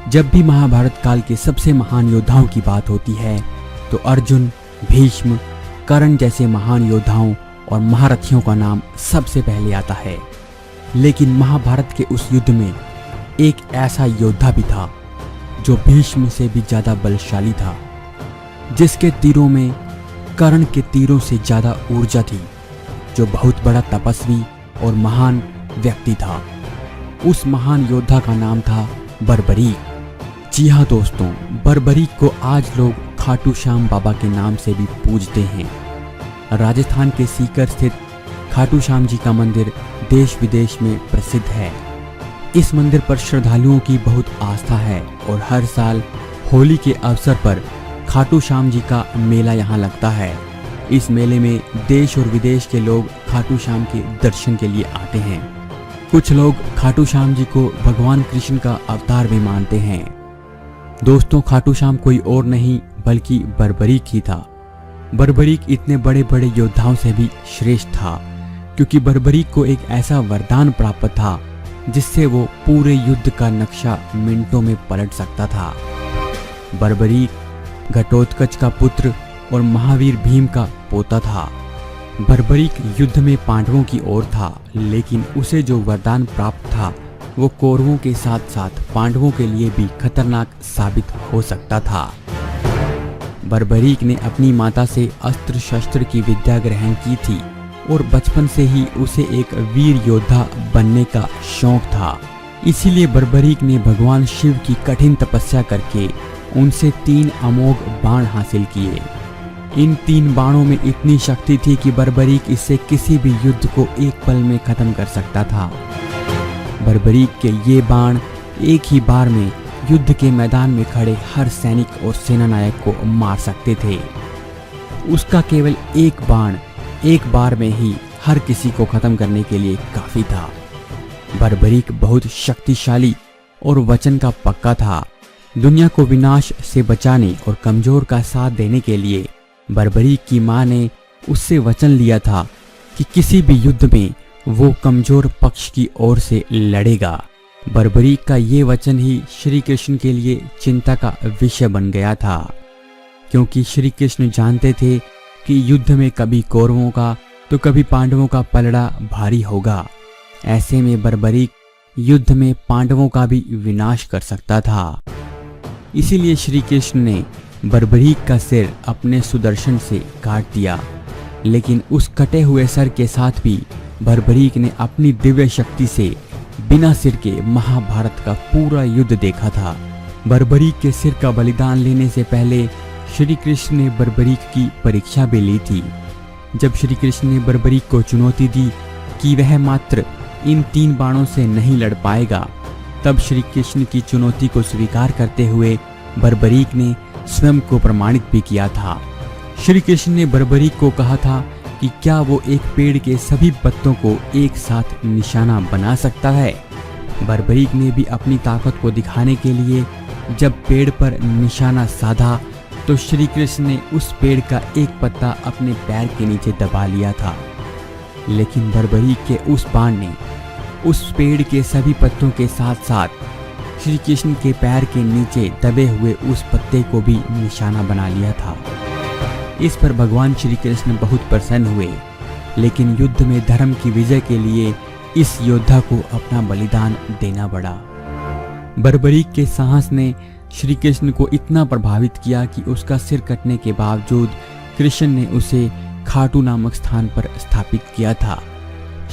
जब भी महाभारत काल के सबसे महान योद्धाओं की बात होती है तो अर्जुन, भीष्म, कर्ण जैसे महान योद्धाओं और महारथियों का नाम सबसे पहले आता है। लेकिन महाभारत के उस युद्ध में एक ऐसा योद्धा भी था जो भीष्म से भी ज्यादा बलशाली था, जिसके तीरों में कर्ण के तीरों से ज्यादा ऊर्जा थी, जो बहुत बड़ा तपस्वी और महान व्यक्ति था। उस महान योद्धा का नाम था बर्बरीक। जी हाँ दोस्तों, बर्बरीक को आज लोग खाटू श्याम बाबा के नाम से भी पूजते हैं। राजस्थान के सीकर स्थित खाटू श्याम जी का मंदिर देश विदेश में प्रसिद्ध है। इस मंदिर पर श्रद्धालुओं की बहुत आस्था है और हर साल होली के अवसर पर खाटू श्याम जी का मेला यहाँ लगता है। इस मेले में देश और विदेश के लोग खाटू श्याम के दर्शन के लिए आते हैं। कुछ लोग खाटू श्याम जी को भगवान कृष्ण का अवतार भी मानते हैं। दोस्तों, खाटू श्याम कोई और नहीं बल्कि बर्बरीक ही था। बर्बरीक इतने बड़े बड़े योद्धाओं से भी श्रेष्ठ था, क्योंकि बर्बरीक को एक ऐसा वरदान प्राप्त था जिससे वो पूरे युद्ध का नक्शा मिनटों में पलट सकता था। बर्बरीक घटोत्कच का पुत्र और महावीर भीम का पोता था। बर्बरीक युद्ध में पांडवों की ओर था, लेकिन उसे जो वरदान प्राप्त था वो कौरवों के साथ साथ पांडवों के लिए भी खतरनाक साबित हो सकता था। बर्बरीक ने अपनी माता से अस्त्र शस्त्र की विद्या ग्रहण की थी और बचपन से ही उसे एक वीर योद्धा बनने का शौक था। इसीलिए बर्बरीक ने भगवान शिव की कठिन तपस्या करके उनसे 3 अमोघ बाण हासिल किए। इन 3 बाणों में इतनी शक्ति थी कि बर्बरीक इससे किसी भी युद्ध को एक पल में खत्म कर सकता था। बर्बरीक के ये बाण एक ही बार में युद्ध के मैदान में खड़े हर सैनिक और सेनानायक को मार सकते थे। उसका केवल एक बाण एक बार में ही हर किसी को खत्म करने के लिए काफी था। बर्बरीक बहुत शक्तिशाली और वचन का पक्का था। दुनिया को विनाश से बचाने और कमजोर का साथ देने के लिए बर्बरीक की मां ने उससे वचन लिया था कि किसी भी युद्ध में वो कमजोर पक्ष की ओर से लड़ेगा। बर्बरीक का ये वचन ही श्री कृष्ण के लिए चिंता का विषय बन गया था, क्योंकि श्री कृष्ण जानते थे कि युद्ध में कभी कौरवों का तो कभी पांडवों का पलड़ा भारी होगा। ऐसे में बर्बरीक युद्ध में पांडवों का भी विनाश कर सकता था। इसीलिए श्री कृष्ण ने बर्बरीक का सिर अपने सुदर्शन से काट दिया। लेकिन उस कटे हुए सर के साथ भी बर्बरीक ने अपनी दिव्य शक्ति से बिना सिर के महाभारत का पूरा युद्ध देखा था। बर्बरीक के सिर का बलिदान लेने से पहले श्री कृष्ण ने बर्बरीक की परीक्षा भी ली थी। जब श्री कृष्ण ने बर्बरीक को चुनौती दी कि वह मात्र इन 3 बाणों से नहीं लड़ पाएगा, तब श्री कृष्ण की चुनौती को स्वीकार करते हुए बर्बरीक ने स्वयं को प्रमाणित भी किया था। श्री कृष्ण ने बर्बरीक को कहा था कि क्या वो एक पेड़ के सभी पत्तों को एक साथ निशाना बना सकता है। बर्बरीक ने भी अपनी ताकत को दिखाने के लिए जब पेड़ पर निशाना साधा तो श्री कृष्ण ने उस पेड़ का एक पत्ता अपने पैर के नीचे दबा लिया था। लेकिन बर्बरीक के उस बाण ने उस पेड़ के सभी पत्तों के साथ साथ श्री कृष्ण के पैर के नीचे दबे हुए उस पत्ते को भी निशाना बना लिया था। इस पर भगवान श्री कृष्ण बहुत प्रसन्न हुए, लेकिन युद्ध में धर्म की विजय के लिए इस योद्धा को अपना बलिदान देना पड़ा। बर्बरीक के साहस ने श्री कृष्ण को इतना प्रभावित किया कि उसका सिर कटने के बावजूद कृष्ण ने उसे खाटू नामक स्थान पर स्थापित किया था।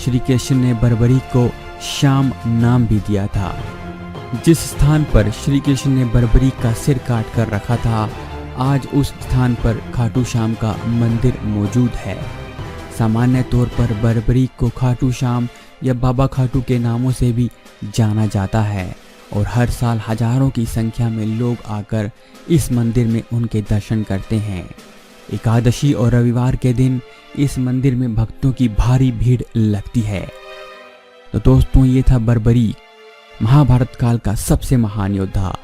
श्री कृष्ण ने बर्बरीक को श्याम नाम भी दिया था। जिस स्थान पर श्री कृष्ण ने बर्बरीक का सिर काट कर रखा था, आज उस स्थान पर खाटू श्याम का मंदिर मौजूद है। सामान्य तौर पर बर्बरीक को खाटू श्याम या बाबा खाटू के नामों से भी जाना जाता है और हर साल हजारों की संख्या में लोग आकर इस मंदिर में उनके दर्शन करते हैं। एकादशी और रविवार के दिन इस मंदिर में भक्तों की भारी भीड़ लगती है। तो दोस्तों, ये था बर्बरीक, महाभारत काल का सबसे महान योद्धा।